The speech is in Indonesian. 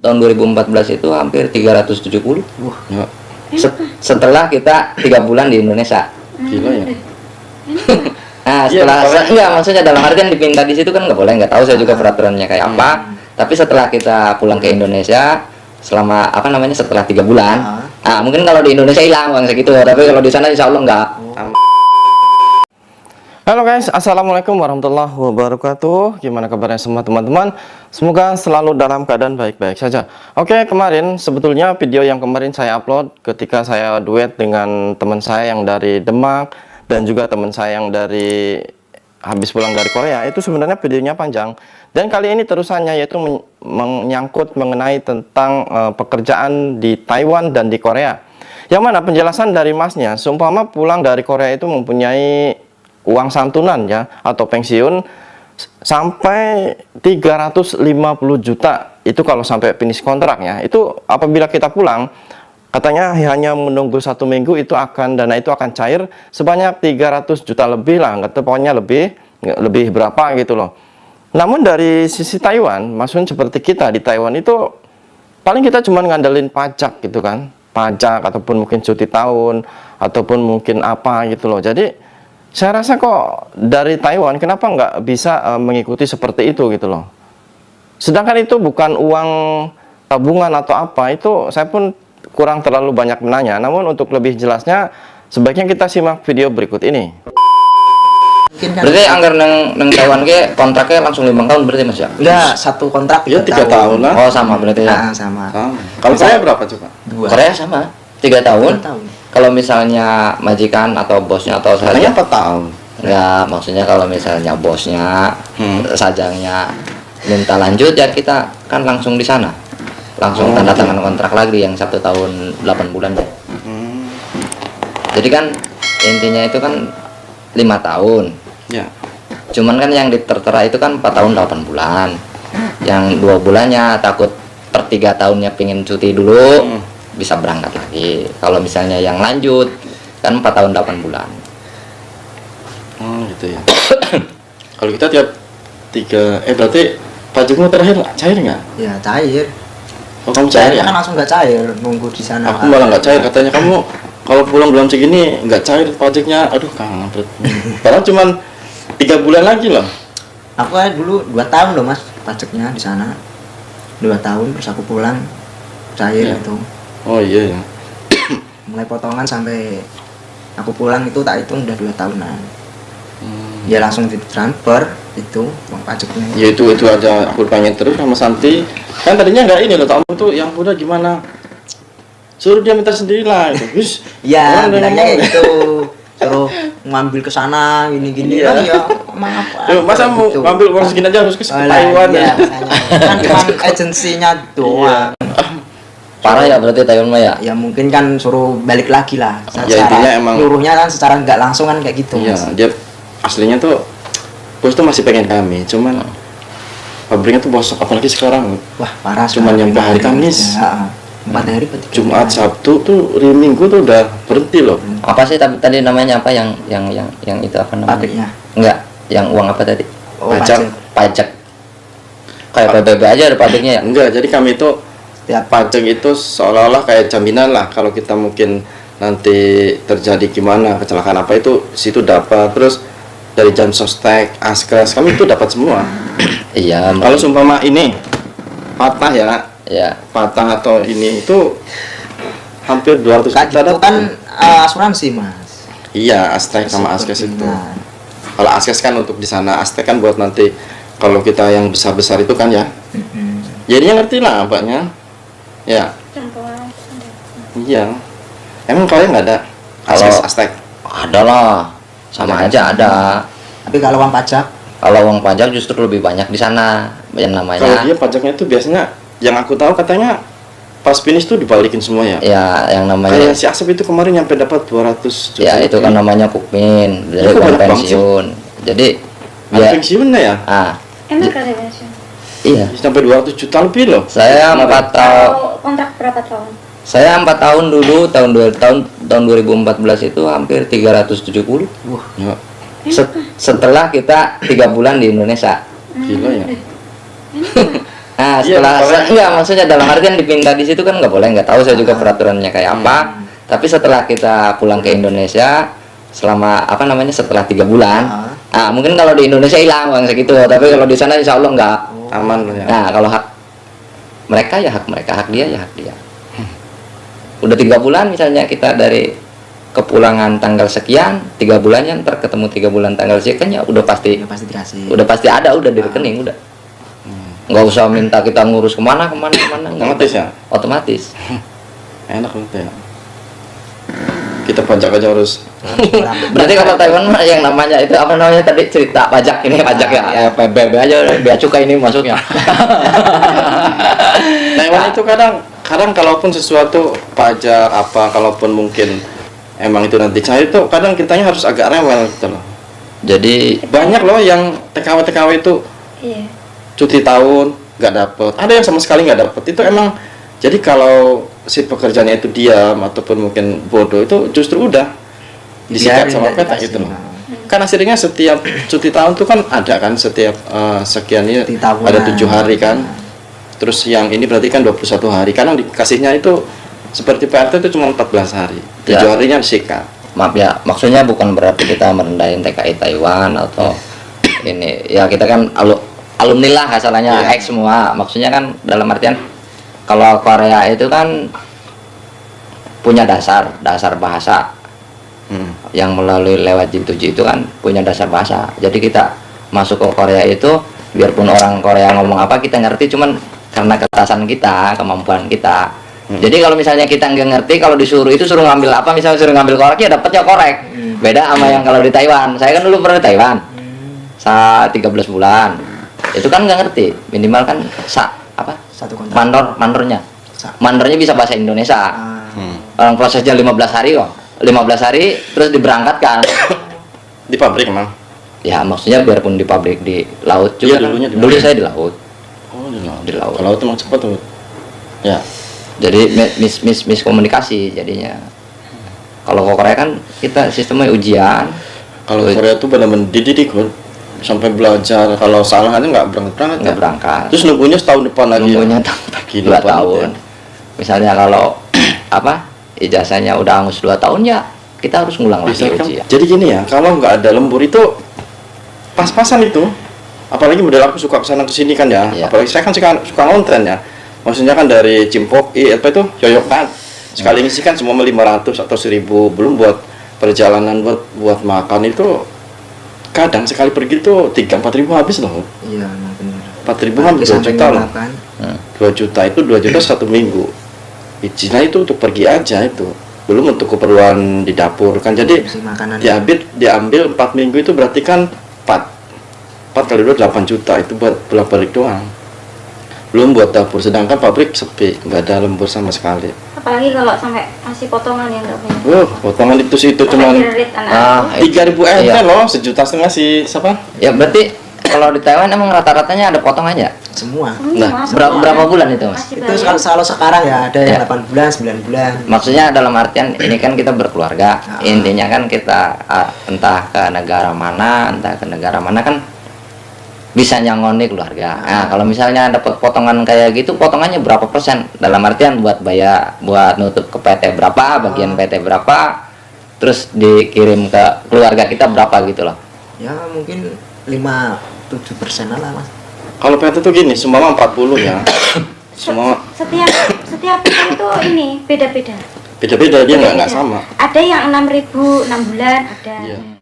tahun 2014 itu hampir 370. Ya, Setelah kita 3 bulan di Indonesia. gila ya. Nah, Iya, setelah pokoknya- enggak, maksudnya dalam artian dipinta di situ kan nggak boleh, nggak tahu saya juga peraturannya kayak apa. Tapi setelah kita pulang ke Indonesia selama apa namanya setelah 3 bulan, nah mungkin kalau di Indonesia hilang uang segitu, tapi kalau di sana insya Allah nggak. Halo guys, assalamualaikum warahmatullahi wabarakatuh. Gimana kabarnya semua teman-teman? Semoga selalu dalam keadaan baik-baik saja. Oke, kemarin sebetulnya video yang kemarin saya upload ketika saya duet dengan teman saya yang dari Demak dan juga teman saya yang dari habis pulang dari Korea, itu sebenarnya videonya panjang. Dan kali ini terusannya yaitu menyangkut mengenai tentang pekerjaan di Taiwan dan di Korea. Yang mana penjelasan dari masnya, seumpama pulang dari Korea itu mempunyai uang santunan ya atau pensiun sampai 350 juta itu kalau sampai finish kontrak ya. Itu apabila kita pulang katanya hanya menunggu 1 minggu itu dana itu akan cair sebanyak 300 juta lebih lah, nggak tahu pokoknya lebih berapa gitu loh. Namun dari sisi Taiwan, maksudnya seperti kita di Taiwan itu paling kita cuma ngandelin pajak gitu kan, pajak ataupun mungkin cuti tahun ataupun mungkin apa gitu loh. Jadi saya rasa kok dari Taiwan kenapa nggak bisa mengikuti seperti itu gitu loh. Sedangkan itu bukan uang tabungan atau apa, itu saya pun kurang terlalu banyak menanya. Namun untuk lebih jelasnya sebaiknya kita simak video berikut ini. Berarti anggar neng Taiwan ke kontraknya langsung 5 tahun berarti Mas ya? Enggak, satu kontrak Ya 3 tahun lah. Oh sama berarti ya. Nah, sama. Kalau saya berapa coba? 2 Korea sama 3 tahun. tahun. Kalau misalnya majikan atau bosnya atau Katanya saja 4 tahun. enggak, maksudnya kalau misalnya bosnya sajangnya minta lanjut ya kita kan langsung di sana. Langsung tanda tangan kontrak lagi yang 1 tahun 8 bulan ya. Jadi kan intinya itu kan 5 tahun. Ya. Cuman kan yang tertera itu kan 4 tahun 8 bulan. Yang 2 bulannya takut per 3 tahunnya pingin cuti dulu, bisa berangkat lagi. Kalau misalnya yang lanjut kan 4 tahun 8 bulan. Gitu ya. Kalau kita tiap 3 berarti pajakmu terakhir cair nggak? Ya, cair. Oh, kamu cair Cairnya ya? kan langsung nggak cair, nunggu di sana. Aku malah nggak cair, katanya kamu kalau pulang belum segini nggak cair pajaknya. Aduh, kampret. Padahal cuman 3 bulan lagi loh. Aku dulu 2 tahun loh Mas pajaknya di sana. 2 tahun terus aku pulang cair Ya. itu. Oh iya ya. Mulai potongan sampai aku pulang itu tak hitung udah 2 tahunan. Ya langsung ditransfer itu uang pajaknya. Ya itu aja aku pengen terus sama Santi. Kan tadinya nggak ini loh, kamu tuh yang udah gimana? Suruh dia minta sendiri lah itu. Wis. Ya, orang udah bilangnya kayak ngomong. gitu. Suruh ngambil ke sana gini-gini Iya. kan ya emang apa? Loh, masa mau gitu. ngambil uang segini aja harus ke Alah, Taiwan iya, ya? makanya. Kan cuma agensinya doang. Parah ya berarti Taiwan mah ya. Ya mungkin kan suruh balik lagi lah. Ya, intinya emang- nyuruhnya kan secara nggak langsung kan kayak gitu. Iya, Mas. dia aslinya tuh bos tuh masih pengen kami, cuman pabriknya tuh bosok, apalagi sekarang Wah, parah. Cuman sekarang nyampe hari 5 Kamis. Ya, 4 hari berarti. Jumat, Sabtu tuh hari Minggu tuh udah berhenti loh. Apa sih tapi tadi namanya apa yang itu apa namanya? Pabriknya. Enggak, yang uang apa tadi? Oh, Pajak. Pajak. Kayak PBB aja ada pajaknya ya. Enggak, jadi kami itu Tiap pajak itu seolah-olah kayak jaminan lah kalau kita mungkin nanti terjadi gimana kecelakaan apa itu situ dapat. Terus dari jam sostek, askes kami itu dapat semua. Iya. Kalau seumpama ini patah ya, Ya. patah atau ini itu hampir 200 kan juta itu dapat. kan asuransi, Mas. Iya, Aztec sama Askes itu. Nah, Kalau Askes kan untuk di sana, Aztec kan buat nanti kalau kita yang besar-besar itu kan ya. Jadinya ngerti lah apanya. Ya. Iya. Emang kalian nggak ada Askes Kalau- Aztec? Ada lah. Sama Ada. aja ada. tapi kalau uang pajak Kalau uang pajak justru lebih banyak di sana. Yang Kalau namanya dia pajaknya itu biasanya yang aku tahu katanya pas finish tuh dibalikin semua ya. ya yang namanya Kayak si Asep itu kemarin nyampe dapat 200 juta. ya itu kan namanya kukmin dari Itu uang banyak banget pensiun. Jadi Ada ya pensiunnya ya? Enak ada pensiun. iya. Sampai 200 juta lebih loh. Saya 4 tahun. Kalau kontrak berapa tahun? Saya 4 tahun dulu tahun 2014 itu hampir 370. Ya, Setelah kita 3 bulan di Indonesia. gila ya. Nah, Iya, setelah boleh. enggak, maksudnya dalam artian dipindah di situ kan nggak boleh, nggak tahu saya juga peraturannya kayak apa. Tapi setelah kita pulang ke Indonesia selama apa namanya setelah 3 bulan, mungkin kalau di Indonesia hilang uang segitu, tapi kalau di sana insya Allah nggak. Aman loh ya. Nah, kalau hak mereka ya hak mereka, hak dia ya hak dia. Udah 3 bulan misalnya kita dari kepulangan tanggal sekian, 3 bulannya ntar ketemu 3 bulan tanggal sekian ya udah pasti Ya pasti dikasih. ada, udah di rekening udah. Nggak usah minta kita ngurus kemana nggak Otomatis ya? otomatis. Enak gitu ya. Kita pajak aja harus. Berarti kalau Taiwan mah yang namanya itu apa namanya tadi cerita pajak ini pajak ya PBB aja bea cukai ini masuknya. Taiwan itu kadang kalaupun sesuatu pajak apa, kalaupun mungkin emang itu nanti cair itu kadang kitanya harus agak rewel gitu loh. Jadi Banyak loh yang TKW itu Iya. cuti tahun nggak dapet, ada yang sama sekali nggak dapet. Itu emang jadi kalau si pekerjaannya itu diam ataupun mungkin bodoh itu justru udah disikat Dibiarin, sama nggak peta dikasih. gitu loh. Kan hasilnya setiap cuti tahun tuh kan ada kan setiap sekian ini Cuti tahunan. ada 7 hari kan. Terus yang ini berarti kan 21 hari. Kadang dikasihnya itu seperti PRT itu cuma 14 hari. 7 Ya. harinya disikat. maaf ya, maksudnya bukan berarti kita merendahin TKI Taiwan atau ini ya kita kan alumni lah asalnya Iya. X semua. Maksudnya kan dalam artian kalau Korea itu kan punya dasar bahasa yang melalui lewat Jin 7 itu kan punya dasar bahasa. Jadi kita masuk ke Korea itu biarpun orang Korea ngomong apa kita ngerti, cuman karena ketasan kita, kemampuan kita. Jadi kalau misalnya kita nggak ngerti, kalau disuruh itu suruh ngambil apa, misalnya suruh ngambil korek ya dapatnya korek. Beda sama yang kalau di Taiwan. Saya kan dulu pernah di Taiwan. 13 bulan. Itu kan nggak ngerti. Minimal kan apa? Satu kontrak. Mandornya. Sa- Mandornya bisa bahasa Indonesia. Ah, Orang prosesnya 15 hari kok. 15 hari terus diberangkatkan. Di pabrik emang. Ya maksudnya biarpun di pabrik di laut juga. Iya, dulunya di dulu mana? saya di laut. Oh, Di laut. Kalau itu emang cepat tuh. Ya. Jadi miskomunikasi jadinya. Kalau ke Korea kan kita sistemnya ujian. Kalau Korea tuh benar-benar dididik kan. Sampai belajar, kalau salah aja nggak berangkat Nggak berangkat. Terus nunggunya setahun depan lagi. Nunggunya Gila 2 banget tahun. ya. Misalnya kalau apa ijazahnya udah angus 2 tahun ya kita harus ngulang lagi Bisa kan? ujian. Jadi gini ya, kalau nggak ada lembur itu pas-pasan itu. Apalagi model aku suka kesana kesini kan ya. Iya. Apalagi saya kan suka ngonten ya. Maksudnya kan dari Cimpok, apa itu Yoyokan. Sekali ngisi kan semua 500 atau 1000, belum buat perjalanan buat makan itu kadang sekali pergi tuh 3-4 ribu habis loh. iya, emang bener. 4 ribu kan 2 Sampai juta loh. makan. 2 juta itu 2 juta 1 minggu. Izinnya itu untuk pergi aja itu. Belum untuk keperluan di dapur kan. Jadi Isi makanan. diambil 4 minggu itu berarti kan 4 kali 2 8 juta itu buat bolak-balik doang. Belum buat dapur, sedangkan pabrik sepi, nggak ada lembur sama sekali. Apalagi kalau sampai masih potongan yang nggak punya. Potongan itu sih itu Sampai cuma dirit anak aku. 3.000 ente Iya. loh, 1,5 juta si siapa? Ya berarti kalau di Taiwan emang rata-ratanya ada potongannya. Semua. Nah, Berapa bulan itu mas? Masih Itu banyak. kalau sekarang ya ada yang Ya. 8 bulan, 9 bulan. Maksudnya dalam artian ini kan kita berkeluarga. Intinya kan kita entah ke negara mana kan bisa nyangoni keluarga. Nah, kalau misalnya dapat potongan kayak gitu, potongannya berapa persen? Dalam artian buat nutup ke PT berapa, bagian PT berapa, terus dikirim ke keluarga kita berapa gitu loh. Ya mungkin 5-7% lah mas. Kalau PT tuh gini, semua 40 ya. Semua Setiap itu ini beda-beda. beda-beda dia nggak Beda-beda. sama. Ada yang 6.000 6 bulan, ada. Iya.